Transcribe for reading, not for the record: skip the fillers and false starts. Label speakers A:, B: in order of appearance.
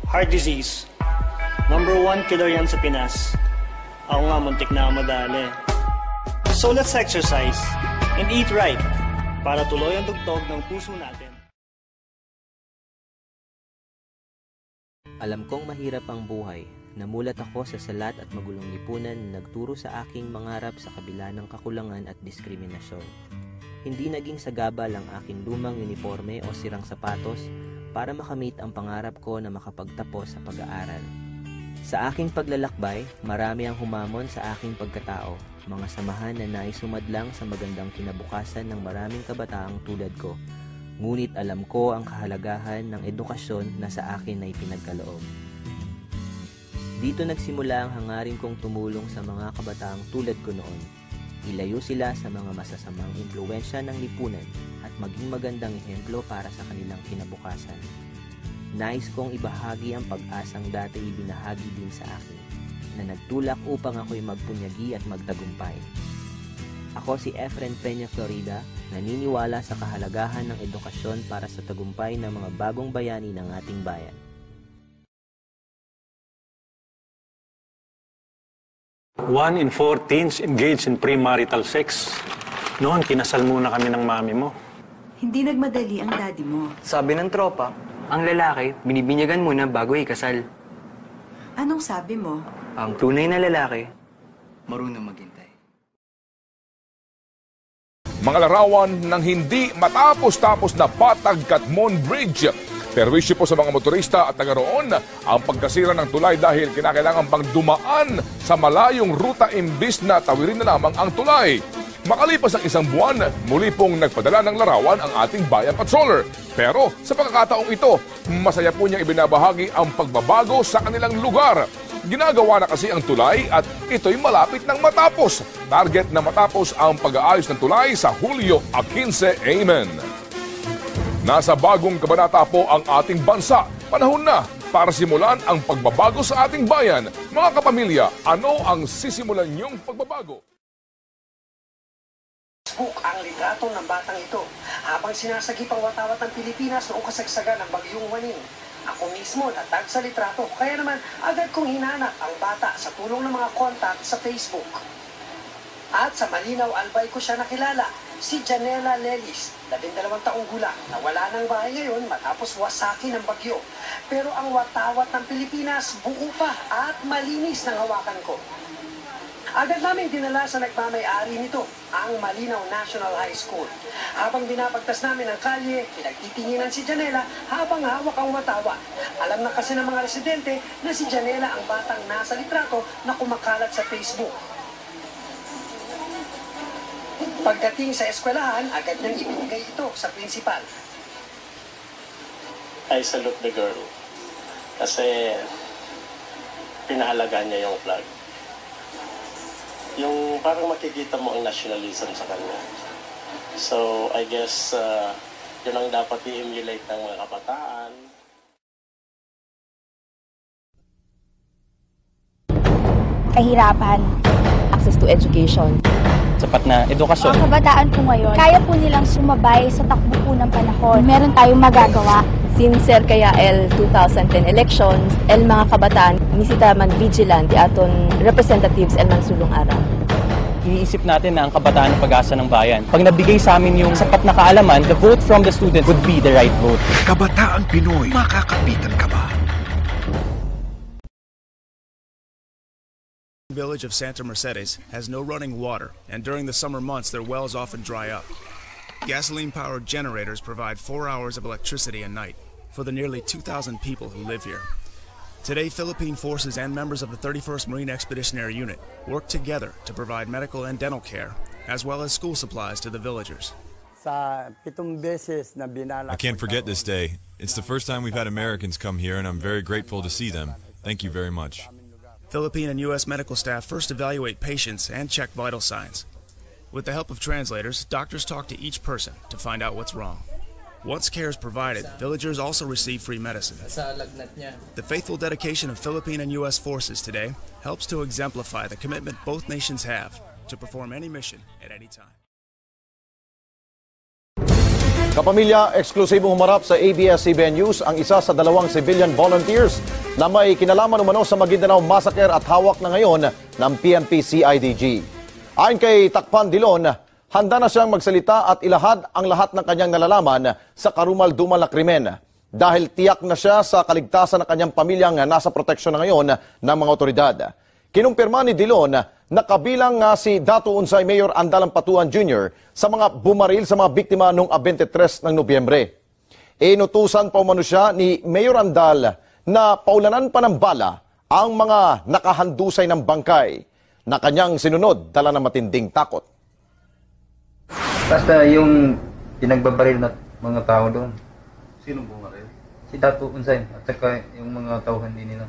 A: Heart disease. #1 killer yan sa Pinas. Ako nga, muntik na madali. So let's exercise and eat right para tuloy ang tugtog ng puso natin.
B: Alam kong mahirap ang buhay. Namulat ako sa salat at magulong lipunan na nagturo sa aking mangarap sa kabila ng kakulangan at diskriminasyon. Hindi naging sagabal ang aking lumang uniforme o sirang sapatos para makamit ang pangarap ko na makapagtapos sa pag-aaral. Sa aking paglalakbay, marami ang humamon sa aking pagkatao, mga samahan na naisumadlang sa magandang kinabukasan ng maraming kabataang tulad ko. Ngunit alam ko ang kahalagahan ng edukasyon na sa akin ay pinagkaloob. Dito nagsimula ang hangarin kong tumulong sa mga kabataang tulad ko noon. Ilayo sila sa mga masasamang impluwensya ng lipunan at maging magandang ehemplo para sa kanilang kinabukasan. Nais kong ibahagi ang pag-asang dati ibinahagi din sa akin, na nagtulak upang ako'y magpunyagi at magtagumpay. Ako si Efren Peña Florida, naniniwala sa kahalagahan ng edukasyon para sa tagumpay ng mga bagong bayani ng ating bayan.
C: One in 4 teens engaged in premarital sex. Noon, kinasal muna kami ng mami mo.
D: Hindi nagmadali ang daddy mo.
E: Sabi ng tropa, ang lalaki, binibinyagan muna bago ikasal.
D: Anong sabi mo?
E: Ang tunay na lalaki, marunong maghintay.
F: Mga larawan ng hindi matapos-tapos na Patag Catmon Bridge. Perwisyo po sa mga motorista at taga roon ang pagkasira ng tulay dahil kinakailangan pang dumaan sa malayong ruta imbis na tawirin na lamang ang tulay. Makalipas ang isang buwan, muli pong nagpadala ng larawan ang ating bayan patroller. Pero sa pagkakataong ito, masaya po niyang ibinabahagi ang pagbabago sa kanilang lugar. Ginagawa na kasi ang tulay at ito'y malapit ng matapos. Target na matapos ang pag-aayos ng tulay sa Hulyo 15. Amen. Nasa bagong kabanata po ang ating bansa. Panahon na para simulan ang pagbabago sa ating bayan. Mga kapamilya, ano ang sisimulan niyong pagbabago?
G: Facebook ang litrato ng batang ito habang sinasagip ang watawat ng Pilipinas noong kasagsagan ng Bagyong Waning. Ako mismo natag sa litrato, kaya naman agad kong hinanap ang bata sa tulong ng mga kontak sa Facebook. At sa malinaw albay ko siya nakilala, si Janela Lelis, 12 taong gulang, na wala ng bahay ngayon matapos wasakin ng bagyo. Pero ang watawat ng Pilipinas buo pa at malinis ng hawakan ko. Agad namin dinala sa nagmamay-ari nito, ang Malinaw National High School. Habang binabagtas namin ang kalye, pinagtitinginan si Janela habang hawak ang watawat. Alam na kasi ng mga residente na si Janela ang batang nasa litrato na kumakalat sa Facebook. Pagdating sa eskwelahan, agad niyang ibinigay ito sa principal.
H: I salute the girl kasi pinahalagaan niya yung flag. Yung parang makikita mo ang nationalism sa kanya. So, I guess yun ang dapat i-emulate ng mga kabataan.
I: Kahirapan, access to education,
E: Sapat na edukasyon.
I: mga kabataan po ngayon, kaya po nilang sumabay sa takbo po ng panahon. Meron tayong magagawa.
J: Sincer kaya el 2010 elections, el mga kabataan, nisita man vigilant, aton representatives el man sulong araw.
E: Iniisip natin na ang kabataan ng pag-asa ng bayan. Pag nabigay sa amin yung sapat na kaalaman, the vote from the student would be the right vote.
K: Kabataan Pinoy, makakapitan ka ba?
L: The village of Santa Mercedes has no running water, and during the summer months their wells often dry up. Gasoline-powered generators provide 4 hours of electricity a night for the nearly 2,000 people who live here. Today, Philippine forces and members of the 31st Marine Expeditionary Unit work together to provide medical and dental care, as well as school supplies to the villagers.
M: I
N: can't forget this day. It's the first time we've had Americans come here, and I'm very grateful to see them. Thank you very much.
L: Philippine and U.S. medical staff first evaluate patients and check vital signs. With the help of translators, doctors talk to each person to find out what's wrong. Once care is provided, villagers also receive free medicine. The faithful dedication of Philippine and U.S. forces today helps to exemplify the commitment both nations have to perform any mission at any time.
M: Kapamilya, eksklusibong humarap sa ABS-CBN News ang isa sa 2 civilian volunteers na may kinalaman umano sa Maguindanao Massacre at hawak na ngayon ng PNP-CIDG. Ayon kay Takpan Dilon, handa na siyang magsalita at ilahad ang lahat ng kanyang nalalaman sa karumal-dumal na krimen dahil tiyak na siya sa kaligtasan ng kanyang pamilyang nasa proteksyon na ngayon ng mga otoridad. Kinumpirma ni Dilon na kabilang nga si Dato Unsay Mayor Andalan Patuan Jr. sa mga bumaril sa mga biktima noong 23 ng Nobyembre. Inutusan pa umano siya ni Mayor Andal na paulanan pa ng bala ang mga nakahandusay ng bangkay na kanyang sinunod dala ng matinding takot.
O: Basta yung pinagbabaril na mga tao doon.
P: Sino bumaril?
O: Si Dato Unsay at saka yung mga tauhan din nila.